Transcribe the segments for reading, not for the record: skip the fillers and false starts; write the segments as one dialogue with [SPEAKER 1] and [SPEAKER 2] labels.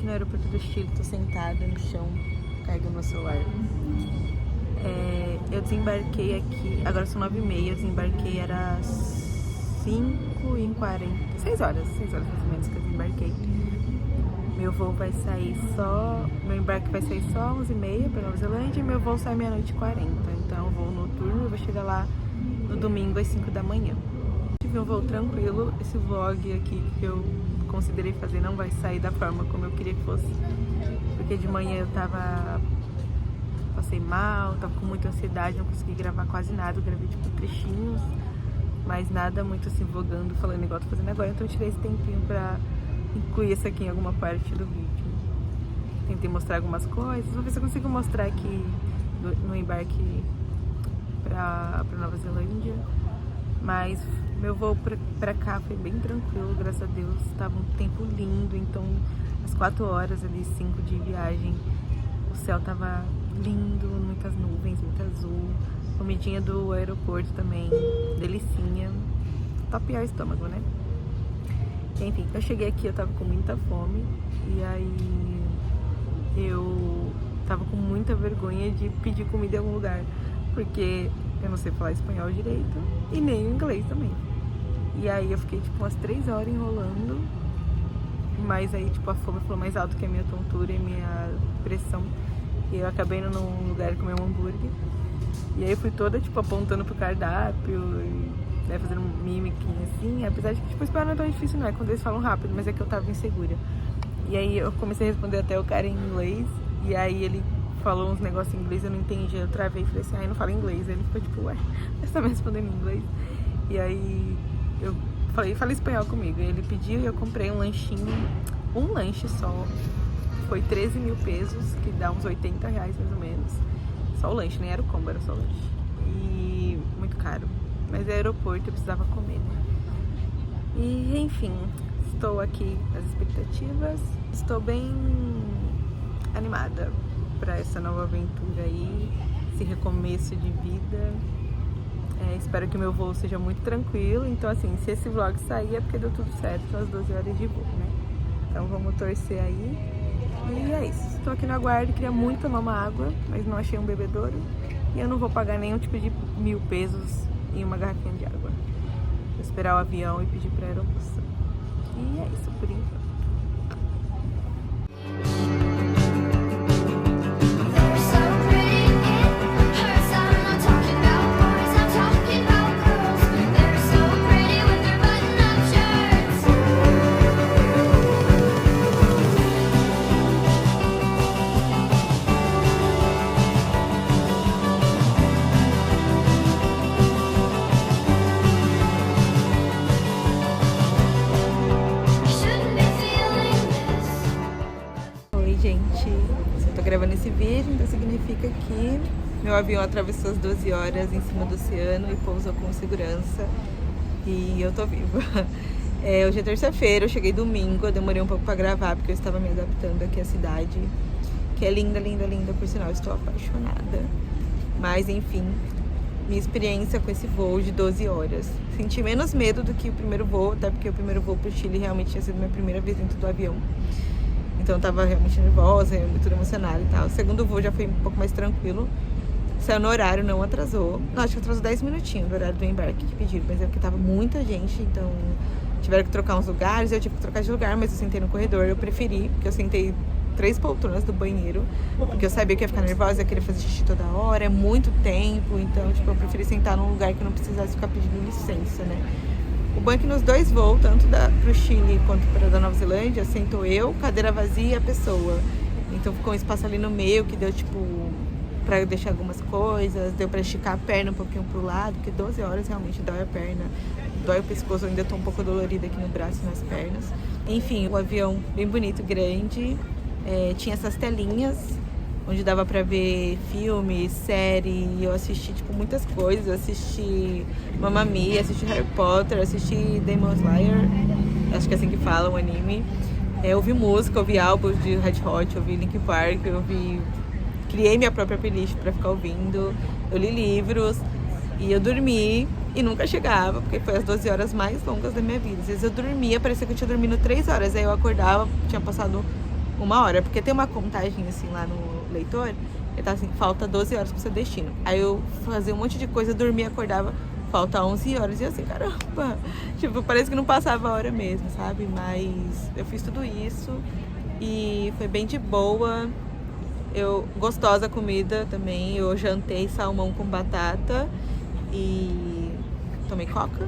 [SPEAKER 1] aqui no aeroporto do Chile, tô sentada no chão, carregando meu celular. Eu desembarquei aqui, agora são 9h30, eu desembarquei, era 5h40, 6 horas mais ou menos que eu desembarquei. Meu embarque vai sair só 11h30 para Nova Zelândia e meu voo sai meia-noite 40. Então eu vou noturno, eu vou chegar lá no domingo às 5 da manhã. Tive um voo tranquilo, esse vlog aqui que eu considerei fazer não vai sair da forma como eu queria que fosse. Porque de manhã eu passei mal, tava com muita ansiedade, não consegui gravar quase nada, eu gravei tipo trechinhos, mas nada muito assim vlogando, falando igual tô fazendo agora, então eu tirei esse tempinho pra incluir isso aqui em alguma parte do vídeo. Tentei mostrar algumas coisas, vou ver se eu consigo mostrar aqui no embarque pra Nova Zelândia, mas meu voo pra cá foi bem tranquilo, graças a Deus, tava um tempo lindo, então às 4 horas ali, 5 de viagem, o céu tava lindo, muitas nuvens, muito azul, comidinha do aeroporto também, delicinha, tapear o estômago, né? Enfim, eu cheguei aqui, eu tava com muita fome, e aí eu tava com muita vergonha de pedir comida em algum lugar, porque eu não sei falar espanhol direito, e nem inglês também. E aí eu fiquei tipo umas 3 horas enrolando, mas aí tipo a fome falou mais alto que a minha tontura e minha pressão. E eu acabei indo num lugar comer um hambúrguer. E aí eu fui toda tipo apontando pro cardápio e fazendo mimiquinha assim. Apesar de que tipo, o espanhol não é tão difícil, não é quando eles falam rápido, mas é que eu tava insegura. E aí eu comecei a responder até o cara em inglês. E aí ele falou uns negócios em inglês, eu não entendi. Eu travei e falei assim, não fala inglês. Aí ele ficou tipo, ué, você tá me respondendo em inglês? E aí eu falei espanhol comigo. E ele pediu e eu comprei um lanchinho, um lanche só. Foi 13 mil pesos, que dá uns 80 reais mais ou menos. Só o lanche, nem era o combo, era só o lanche. E muito caro. Mas é aeroporto, eu precisava comer, né? E enfim, estou aqui nas expectativas. Estou bem animada para essa nova aventura aí, esse recomeço de vida. Espero que o meu voo seja muito tranquilo. Então assim, se esse vlog sair é porque deu tudo certo às 12 horas de voo, né? Então vamos torcer aí. E é isso, estou aqui no aguardo, queria muito tomar uma água, mas não achei um bebedouro. E eu não vou pagar nenhum tipo de 1.000 pesos em uma garrafinha de água. Vou esperar o avião e pedir para a aeromoça. E é isso por enquanto. Gente, eu tô gravando esse vídeo, então significa que meu avião atravessou as 12 horas em cima do oceano e pousou com segurança e eu tô viva. Hoje é terça-feira, eu cheguei domingo, eu demorei um pouco pra gravar porque eu estava me adaptando aqui à cidade, que é linda, linda, linda, por sinal, estou apaixonada. Mas enfim, minha experiência com esse voo de 12 horas. Senti menos medo do que o primeiro voo, até porque o primeiro voo pro Chile realmente tinha sido minha primeira vez dentro do avião. Então eu tava realmente nervosa, muito emocionada e tal. O segundo voo já foi um pouco mais tranquilo. Saiu no horário, não atrasou. Não, acho que atrasou 10 minutinhos do horário do embarque que pediram. Mas é porque tava muita gente, então tiveram que trocar uns lugares. Eu tive que trocar de lugar, mas eu sentei no corredor. Eu preferi, porque eu sentei 3 poltronas do banheiro. Porque eu sabia que ia ficar nervosa, ia querer fazer xixi toda hora. É muito tempo, então tipo, eu preferi sentar num lugar que eu não precisasse ficar pedindo licença, né? O bom é que nos dois voos, tanto pro Chile quanto para da Nova Zelândia, sentou eu, cadeira vazia e a pessoa. Então ficou um espaço ali no meio que deu tipo pra deixar algumas coisas, deu pra esticar a perna um pouquinho pro lado, porque 12 horas realmente dói a perna, dói o pescoço, eu ainda tô um pouco dolorida aqui no braço e nas pernas. Enfim, o avião bem bonito, grande, tinha essas telinhas onde dava pra ver filme, série, e eu assisti, tipo, muitas coisas. Eu assisti Mamma Mia, assisti Harry Potter, assisti Demon Slayer, acho que é assim que fala, um anime. Eu ouvi música, ouvi álbuns de Red Hot, ouvi Linkin Park, criei minha própria playlist pra ficar ouvindo, eu li livros, e eu dormi, e nunca chegava, porque foi as 12 horas mais longas da minha vida. Às vezes eu dormia, parecia que eu tinha dormido 3 horas, aí eu acordava, tinha passado 1 hora, porque tem uma contagem assim lá no leitor, ele tá assim, falta 12 horas pro seu destino. Aí eu fazia um monte de coisa, dormia, acordava, falta 11 horas, e assim, caramba, tipo, parece que não passava a hora mesmo, sabe? Mas eu fiz tudo isso e foi bem de boa. Gostosa a comida também, eu jantei salmão com batata e tomei coca.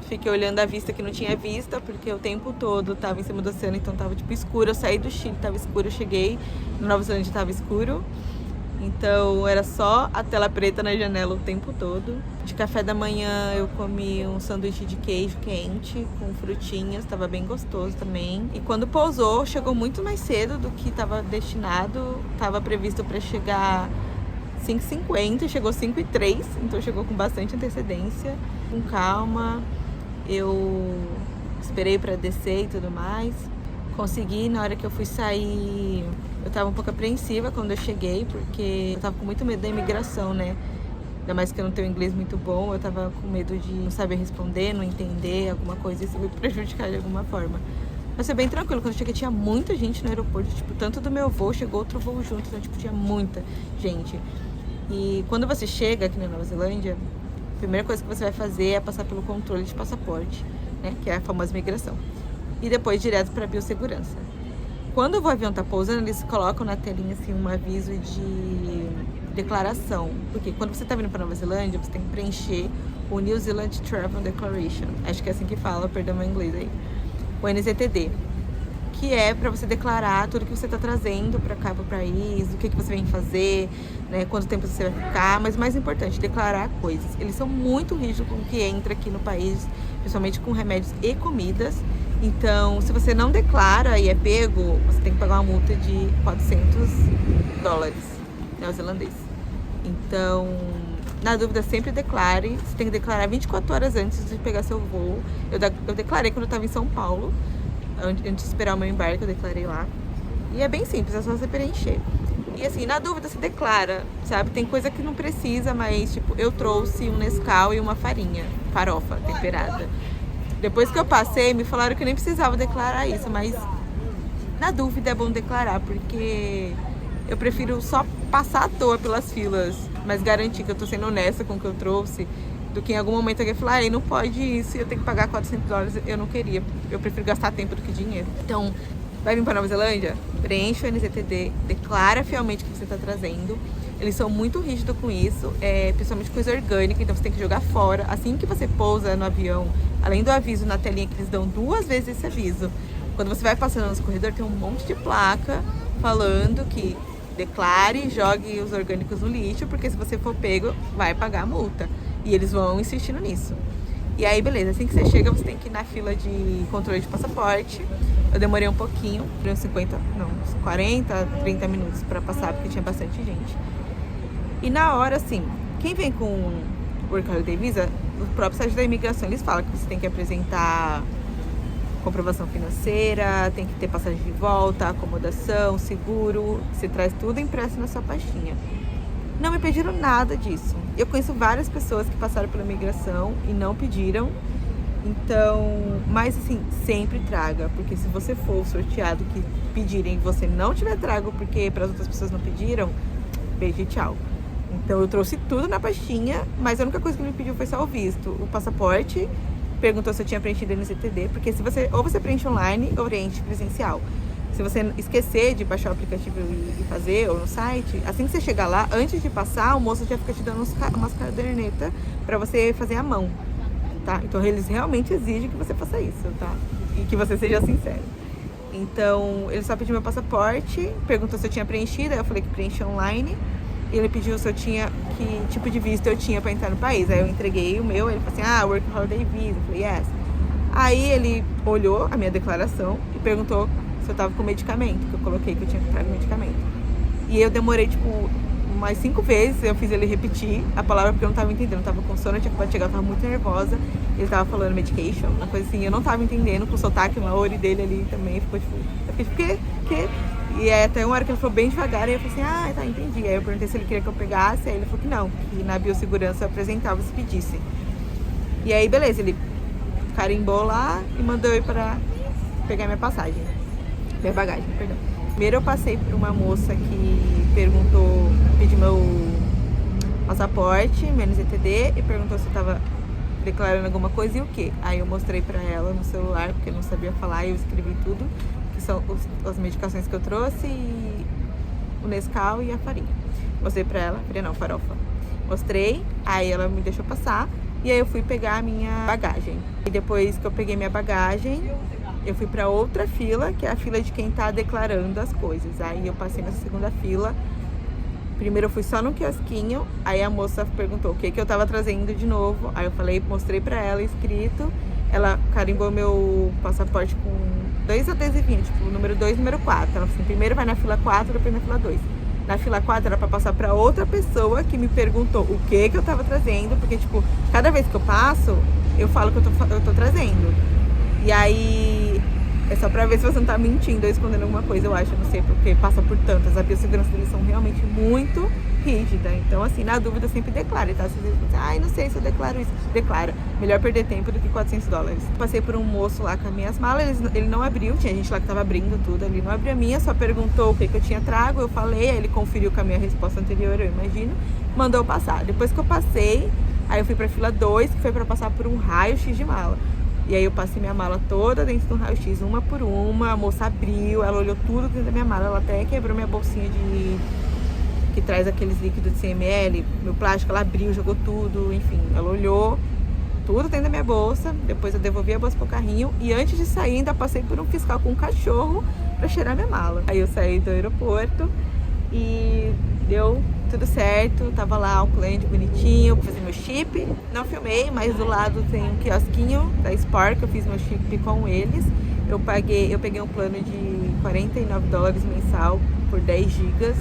[SPEAKER 1] Fiquei olhando a vista que não tinha vista, porque o tempo todo tava em cima do oceano, então tava tipo escuro. Eu saí do Chile, tava escuro, eu cheguei no Nova Zelândia, tava escuro. Então era só a tela preta na janela o tempo todo. De café da manhã eu comi um sanduíche de queijo quente com frutinhas, tava bem gostoso também. E quando pousou, chegou muito mais cedo do que estava destinado. Tava previsto para chegar 5h50, chegou 5h03, então chegou com bastante antecedência, com calma. Eu esperei para descer e tudo mais. Consegui, na hora que eu fui sair, eu tava um pouco apreensiva quando eu cheguei, porque eu tava com muito medo da imigração, né? Ainda mais que eu não tenho inglês muito bom, eu tava com medo de não saber responder, não entender alguma coisa, isso me prejudicar de alguma forma. Mas foi bem tranquilo, quando eu cheguei tinha muita gente no aeroporto, tipo, tanto do meu voo, chegou outro voo junto, então tipo, tinha muita gente. E quando você chega aqui na Nova Zelândia, a primeira coisa que você vai fazer é passar pelo controle de passaporte, né? Que é a famosa imigração. E depois direto para a biossegurança. Quando o avião tá pousando, eles colocam na telinha assim um aviso de declaração, porque quando você tá vindo para Nova Zelândia, você tem que preencher o New Zealand Travel Declaration, acho que é assim que fala, perdão meu inglês aí, o NZTD, que é para você declarar tudo que você tá trazendo para cá, pro país, o que você vem fazer, né, quanto tempo você vai ficar, mas mais importante, declarar coisas. Eles são muito rígidos com o que entra aqui no país, principalmente com remédios e comidas. Então, se você não declara e é pego, você tem que pagar uma multa de $400 neozelandês. Então, na dúvida, sempre declare. Você tem que declarar 24 horas antes de pegar seu voo. Eu declarei quando eu estava em São Paulo, antes de esperar o meu embarque, eu declarei lá. E é bem simples, é só você preencher. E assim, na dúvida, você declara, sabe? Tem coisa que não precisa, mas tipo, eu trouxe um Nescau e uma farofa temperada. Depois que eu passei, me falaram que eu nem precisava declarar isso, mas na dúvida é bom declarar, porque eu prefiro só passar à toa pelas filas, mas garantir que eu tô sendo honesta com o que eu trouxe, do que em algum momento alguém falar, não pode isso e eu tenho que pagar $400, eu não queria. Eu prefiro gastar tempo do que dinheiro. Então, vai vir pra Nova Zelândia? Preenche o NZTD, declara fielmente o que você tá trazendo. Eles são muito rígidos com isso, principalmente coisa orgânica, então você tem que jogar fora. Assim que você pousa no avião, além do aviso na telinha que eles dão 2 vezes esse aviso, quando você vai passando nos corredores, tem um monte de placa falando que declare, jogue os orgânicos no lixo, porque se você for pego, vai pagar a multa. E eles vão insistindo nisso. E aí, beleza, assim que você chega, você tem que ir na fila de controle de passaporte. Eu demorei um pouquinho, uns 40, 30 minutos pra passar, porque tinha bastante gente. E na hora, assim, quem vem com Work Holiday Visa, no próprio site da imigração, eles falam que você tem que apresentar comprovação financeira, tem que ter passagem de volta, acomodação, seguro, você traz tudo impresso na sua pastinha. Não me pediram nada disso. Eu conheço várias pessoas que passaram pela imigração e não pediram. Então, mas assim, sempre traga, porque se você for sorteado que pedirem e você não tiver trago porque para as outras pessoas não pediram, beijo e tchau. Então eu trouxe tudo na pastinha, mas a única coisa que ele me pediu foi só o visto, o passaporte, perguntou se eu tinha preenchido no NZTD, porque se você, ou você preenche online ou preenche presencial. Se você esquecer de baixar o aplicativo e fazer, ou no site, assim que você chegar lá, antes de passar, o moço já fica te dando umas cadernetas para você fazer à mão, tá? Então eles realmente exigem que você faça isso, tá? E que você seja sincero. Então, ele só pediu meu passaporte, perguntou se eu tinha preenchido, aí eu falei que preenchi online. E ele pediu se eu tinha, que tipo de visto eu tinha pra entrar no país. Aí eu entreguei o meu, ele falou assim, Work Holiday Visa. Eu falei, yes. Aí ele olhou a minha declaração e perguntou se eu tava com medicamento, que eu coloquei que eu tinha que trazer medicamento. E eu demorei, tipo, umas 5 vezes, eu fiz ele repetir a palavra porque eu não tava entendendo. Eu tava com sono, eu tinha acabado de chegar, eu tava muito nervosa. Ele tava falando medication, uma coisa assim, eu não tava entendendo, com o sotaque, uma ori dele ali também ficou tipo, eu fiquei, que? E aí até uma hora que ele falou bem devagar, e eu falei assim, tá, entendi. Aí eu perguntei se ele queria que eu pegasse, aí ele falou que não, que na biossegurança eu apresentava se pedisse. E aí, beleza, ele carimbou lá e mandou eu ir pra pegar minha bagagem, perdão. Primeiro eu passei por uma moça que perguntou, pediu meu passaporte, meu NZTD, e perguntou se eu tava declarando alguma coisa e o que. Aí eu mostrei pra ela no celular, porque eu não sabia falar, e eu escrevi tudo, que são as medicações que eu trouxe, e o Nescau e a farinha. Mostrei pra ela, farinha não, farofa. Mostrei, aí ela me deixou passar, e aí eu fui pegar a minha bagagem. E depois que eu peguei minha bagagem, eu fui pra outra fila, que é a fila de quem tá declarando as coisas. Aí eu passei nessa segunda fila. Primeiro eu fui só no quiosquinho, aí a moça perguntou o que eu tava trazendo de novo. Aí eu falei, mostrei pra ela escrito. Ela carimbou meu passaporte com 2 adesivinhos, tipo, número 2 e número 4. Ela falou assim, primeiro vai na fila 4, depois na fila 2. Na fila 4 era pra passar pra outra pessoa que me perguntou o que eu tava trazendo, porque, tipo, cada vez que eu passo, eu falo que eu tô trazendo. E aí, é só pra ver se você não tá mentindo ou escondendo alguma coisa, eu acho, eu não sei, porque passa por tantas. A biossegurança deles são realmente muito rígida. Então, assim, na dúvida, sempre declare, tá? Se você diz, ai, não sei se eu declaro isso. Declara. Melhor perder tempo do que $400. Passei por um moço lá com as minhas malas, ele não abriu, tinha gente lá que tava abrindo tudo, ele não abriu a minha, só perguntou o que eu tinha trago, eu falei, aí ele conferiu com a minha resposta anterior, eu imagino, mandou eu passar. Depois que eu passei, aí eu fui pra fila 2, que foi pra passar por um raio-x de mala. E aí eu passei minha mala toda dentro do raio-x, uma por uma, a moça abriu, ela olhou tudo dentro da minha mala, ela até quebrou minha bolsinha que traz aqueles líquidos de 100 ml, meu plástico, ela abriu, jogou tudo, enfim, ela olhou tudo dentro da minha bolsa, depois eu devolvi a bolsa pro carrinho e antes de sair ainda passei por um fiscal com um cachorro pra cheirar minha mala. Aí eu saí do aeroporto e deu tudo certo, tava lá Auckland bonitinho, vou fazer meu chip, não filmei, mas do lado tem um quiosquinho da Spark, eu fiz meu chip com eles, eu peguei um plano de $49 mensal por 10 gigas,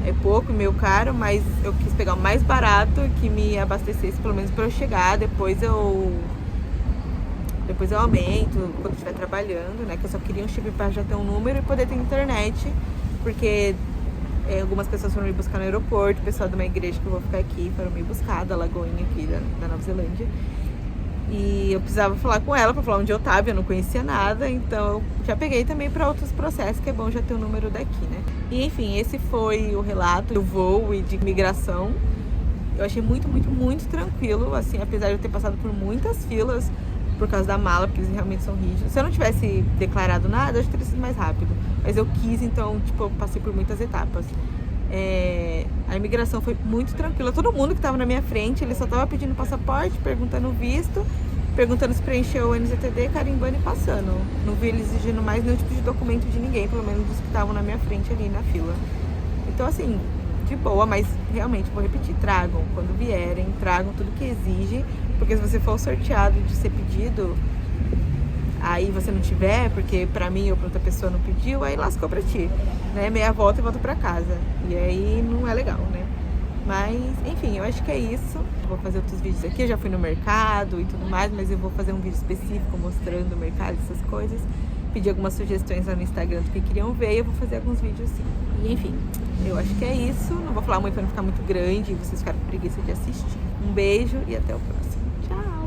[SPEAKER 1] é pouco, meio caro, mas eu quis pegar o mais barato que me abastecesse pelo menos pra eu chegar, depois eu aumento quando estiver trabalhando, né, que eu só queria um chip pra já ter um número e poder ter internet, porque algumas pessoas foram me buscar no aeroporto, o pessoal de uma igreja que eu vou ficar aqui foram me buscar, da Lagoinha aqui da Nova Zelândia. E eu precisava falar com ela pra falar onde eu tava, eu não conhecia nada, então eu já peguei também pra outros processos, que é bom já ter o número daqui, né? E enfim, esse foi o relato do voo e de imigração. Eu achei muito, muito, muito tranquilo, assim, apesar de eu ter passado por muitas filas por causa da mala, porque eles realmente são rígidos. Se eu não tivesse declarado nada, eu acho que teria sido mais rápido. Mas eu quis, então, tipo, eu passei por muitas etapas. A imigração foi muito tranquila. Todo mundo que estava na minha frente, ele só estava pedindo passaporte, perguntando o visto, perguntando se preencheu o NZTD, carimbando e passando. Não vi eles exigindo mais nenhum tipo de documento de ninguém, pelo menos dos que estavam na minha frente ali na fila. Então, assim, de boa, mas realmente, vou repetir, tragam, quando vierem, tragam tudo que exige, porque se você for sorteado de ser pedido, aí você não tiver, porque pra mim ou pra outra pessoa não pediu, aí lascou pra ti, né? Meia volta e volta pra casa. E aí não é legal, né? Mas, enfim, eu acho que é isso. Vou fazer outros vídeos aqui, eu já fui no mercado e tudo mais, mas eu vou fazer um vídeo específico mostrando o mercado, essas coisas. Pedir algumas sugestões lá no Instagram do que queriam ver e eu vou fazer alguns vídeos sim. E enfim, eu acho que é isso. Não vou falar muito pra não ficar muito grande e vocês ficarem com preguiça de assistir. Um beijo e até o próximo. Tchau!